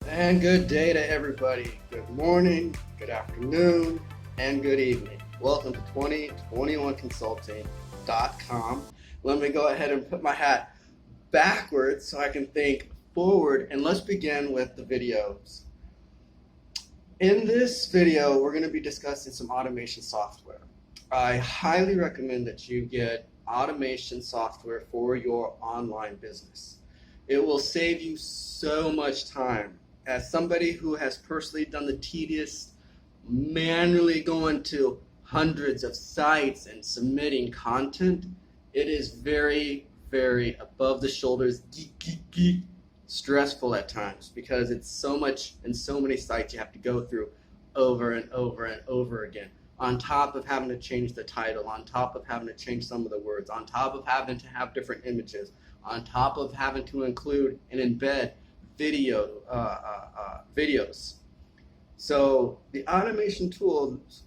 And good day to everybody. Good morning, good afternoon, and good evening. Welcome to 2021consulting.com. Let me go ahead and put my hat backwards so I can think forward, and let's begin with the videos. In this video, we're going to be discussing some automation software. I highly recommend that you get automation software for your online business. It will save you so much time. As somebody who has personally done the tedious, manually going to hundreds of sites and submitting content, it is very, very above the shoulders, stressful at times because it's so much and so many sites you have to go through over and over and over again. On top of having to change the title, on top of having to change some of the words, on top of having to have different images, on top of having to include and embed videos. So the automation tools,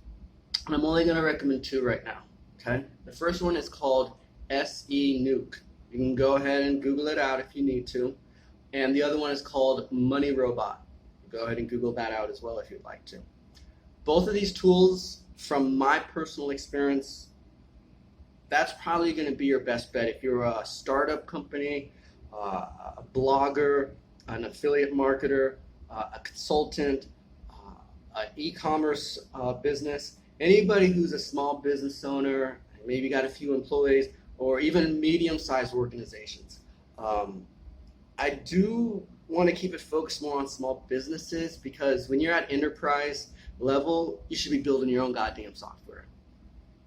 and I'm only going to recommend two right now. Okay, the first one is called SEO. You can go ahead and Google it out if you need to, and the other one is called Money Robot. Go ahead and Google that out as well if you'd like to. Both of these tools, from my personal experience, that's probably going to be your best bet if you're a startup company, a blogger, an affiliate marketer, a consultant, an e-commerce business, anybody who's a small business owner, maybe got a few employees, or even medium-sized organizations. I do want to keep it focused more on small businesses because when you're at enterprise level, you should be building your own goddamn software.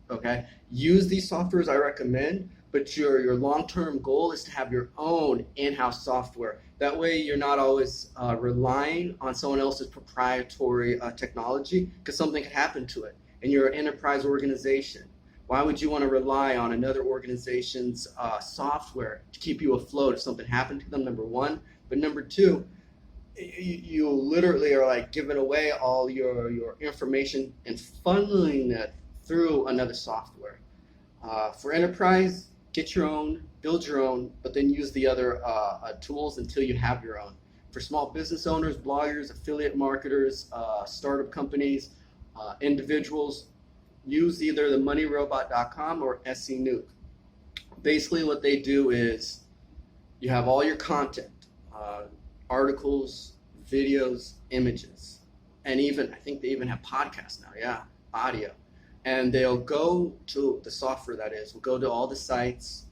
Okay? Use these softwares I recommend, but your long-term goal is to have your own in-house software. That way you're not always relying on someone else's proprietary technology because something could happen to it. And you're an enterprise organization. Why would you want to rely on another organization's software to keep you afloat if something happened to them, number one? But number two, you literally are like giving away all your information and funneling it through another software. For enterprise, get your own, build your own, but then use the other tools until you have your own. For small business owners, bloggers, affiliate marketers, startup companies, individuals, use either the moneyrobot.com or SEO. Basically what they do is you have all your content, articles, videos, images, and even, I think they even have podcasts now, yeah, audio. And they'll go to the software will go to all the sites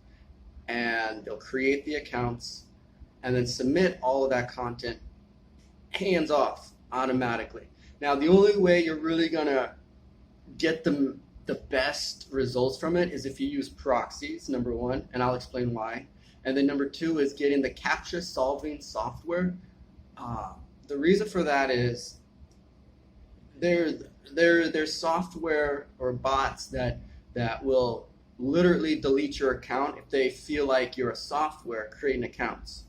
and they'll create the accounts and then submit all of that content hands off automatically. Now, the only way you're really gonna get the best results from it is if you use proxies, number one, and I'll explain why. And then number two is getting the CAPTCHA solving software. The reason for that is there's software or bots that will literally delete your account if they feel like you're a software creating accounts.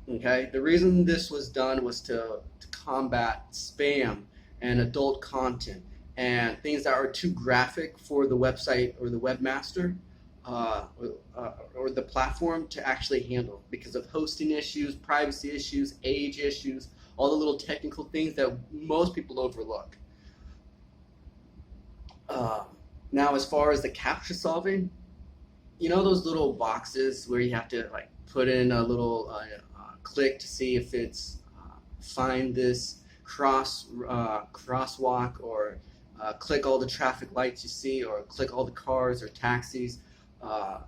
Okay, the reason this was done was to combat spam and adult content and things that are too graphic for the website or the webmaster or the platform to actually handle because of hosting issues, privacy issues, age issues, all the little technical things that most people overlook. Now, as far as the CAPTCHA solving, you know those little boxes where you have to like put in a little click to see if it's find this crosswalk or click all the traffic lights you see or click all the cars or taxis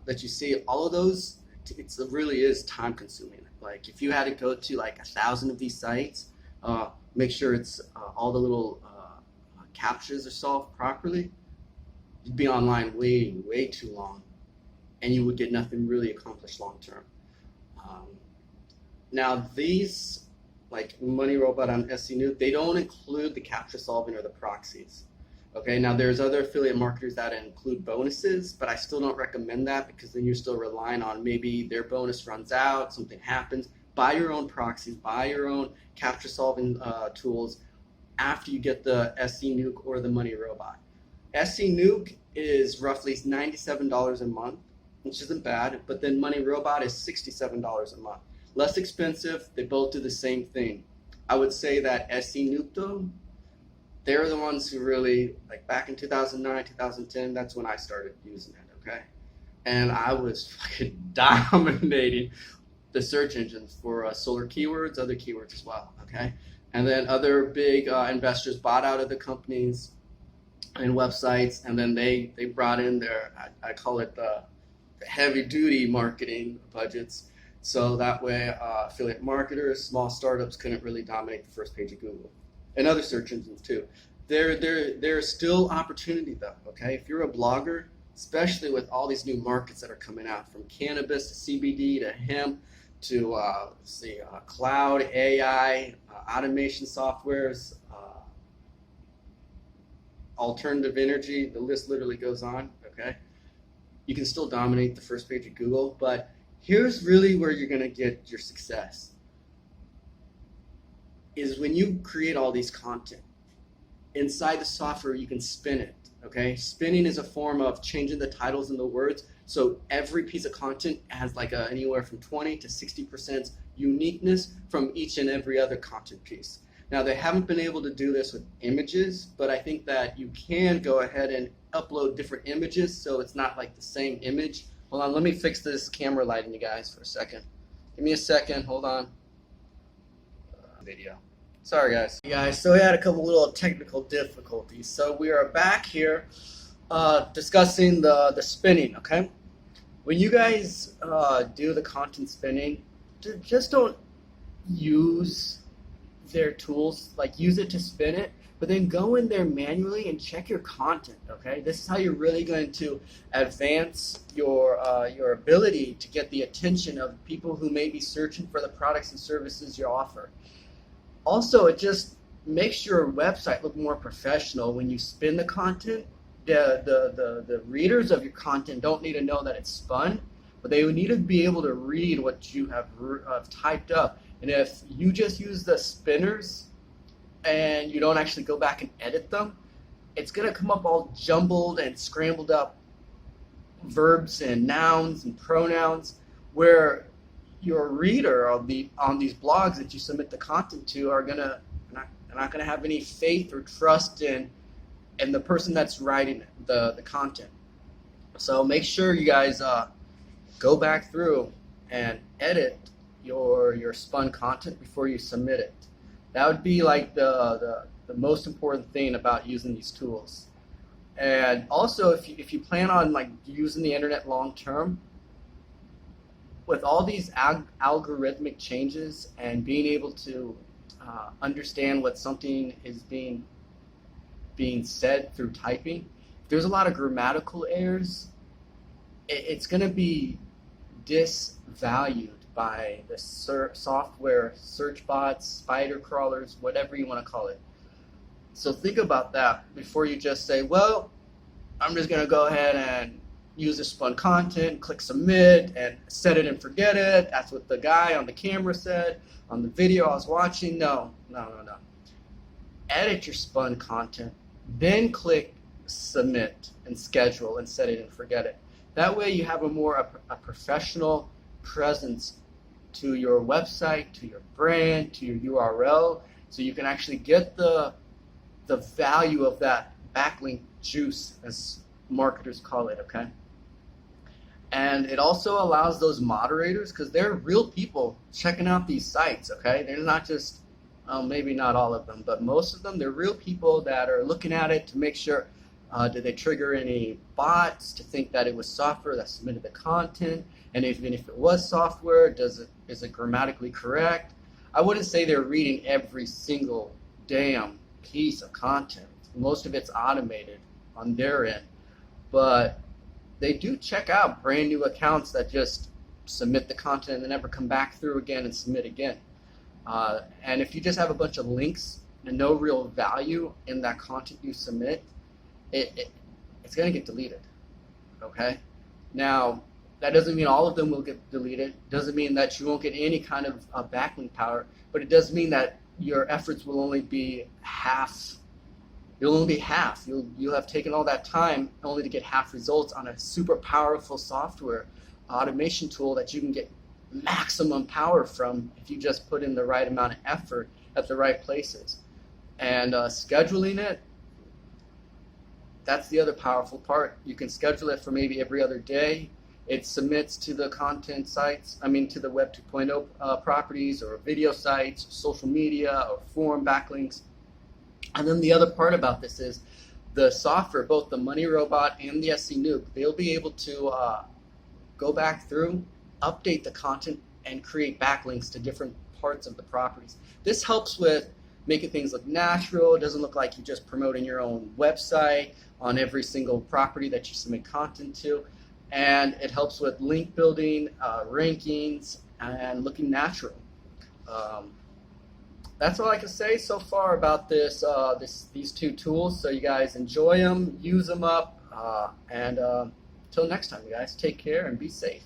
that you see. All of those, it really is time consuming. Like if you had to go to like 1,000 of these sites, make sure it's all the little CAPTCHAs are solved properly, you'd be online way too long and you would get nothing really accomplished long term. Now these, like Money Robot on SEO, they don't include the CAPTCHA solving or the proxies. Okay, now there's other affiliate marketers that include bonuses, but I still don't recommend that because then you're still relying on maybe their bonus runs out, something happens. Buy your own proxies, buy your own CAPTCHA solving tools after you get the SEO or the Money Robot. SEO is roughly $97 a month, which isn't bad, but then Money Robot is $67 a month. Less expensive, they both do the same thing. I would say that SE Nuke though, they're the ones who really, like back in 2009, 2010, that's when I started using it, okay? And I was fucking dominating the search engines for solar keywords, other keywords as well, okay? And then other big investors bought out of the companies and websites, and then they brought in their, I call it the heavy duty marketing budgets. So that way affiliate marketers, small startups couldn't really dominate the first page of Google and other search engines too. There's still opportunity though, okay? If you're a blogger, especially with all these new markets that are coming out, from cannabis to CBD to hemp to cloud, AI, automation softwares, alternative energy, the list literally goes on, okay? You can still dominate the first page of Google, but here's really where you're gonna get your success, is when you create all these content. Inside the software, you can spin it, okay? Spinning is a form of changing the titles and the words, so every piece of content has like anywhere from 20 to 60% uniqueness from each and every other content piece. Now, they haven't been able to do this with images, but I think that you can go ahead and upload different images so it's not like the same image. Hold on, let me fix this camera lighting, you guys, for a second. Give me a second, hold on. Video. Sorry, guys. Hey guys, so we had a couple little technical difficulties. So we are back here discussing the spinning, okay? When you guys do the content spinning, just don't use their tools, like use it to spin it, but then go in there manually and check your content, okay? This is how you're really going to advance your ability to get the attention of people who may be searching for the products and services you offer. Also, it just makes your website look more professional when you spin the content. The readers of your content don't need to know that it's spun, but they would need to be able to read what you have typed up. And if you just use the spinners and you don't actually go back and edit them, it's going to come up all jumbled and scrambled up verbs and nouns and pronouns, where your reader on these blogs that you submit the content to are not going to have any faith or trust in the person that's writing the content. So make sure you guys go back through and edit your spun content before you submit it. That would be like the most important thing about using these tools. And also, if you plan on like using the internet long term, with all these algorithmic changes and being able to understand what something is being said through typing, if there's a lot of grammatical errors, it's going to be disvalued by the software, search bots, spider crawlers, whatever you want to call it. So think about that before you just say, well, I'm just going to go ahead and use the spun content, click submit, and set it and forget it. That's what the guy on the camera said on the video I was watching. No. Edit your spun content, then click submit and schedule and set it and forget it. That way you have a professional presence to your website, to your brand, to your URL, so you can actually get the value of that backlink juice, as marketers call it, okay? And it also allows those moderators, because they're real people checking out these sites, okay? They're not just, maybe not all of them, but most of them, they're real people that are looking at it to make sure, did they trigger any bots to think that it was software that submitted the content? And even if it was software, is it grammatically correct? I wouldn't say they're reading every single damn piece of content. Most of it's automated on their end, but they do check out brand new accounts that just submit the content and then never come back through again and submit again. And if you just have a bunch of links and no real value in that content you submit, it's going to get deleted, okay? Now, that doesn't mean all of them will get deleted. Doesn't mean that you won't get any kind of backlink power, but it does mean that your efforts will only be half. You'll only be half. You'll have taken all that time only to get half results on a super powerful software automation tool that you can get maximum power from if you just put in the right amount of effort at the right places. And scheduling it, that's the other powerful part. You can schedule it for maybe every other day. It submits to the content sites, to the Web 2.0 properties or video sites, social media, or forum backlinks. And then the other part about this is the software, both the Money Robot and the SE Nuke, they'll be able to go back through, update the content, and create backlinks to different parts of the properties. This helps with making things look natural. It doesn't look like you're just promoting your own website on every single property that you submit content to. And it helps with link building, rankings, and looking natural. That's all I can say so far about these two tools. So you guys enjoy them, use them up, and until next time, you guys, take care and be safe.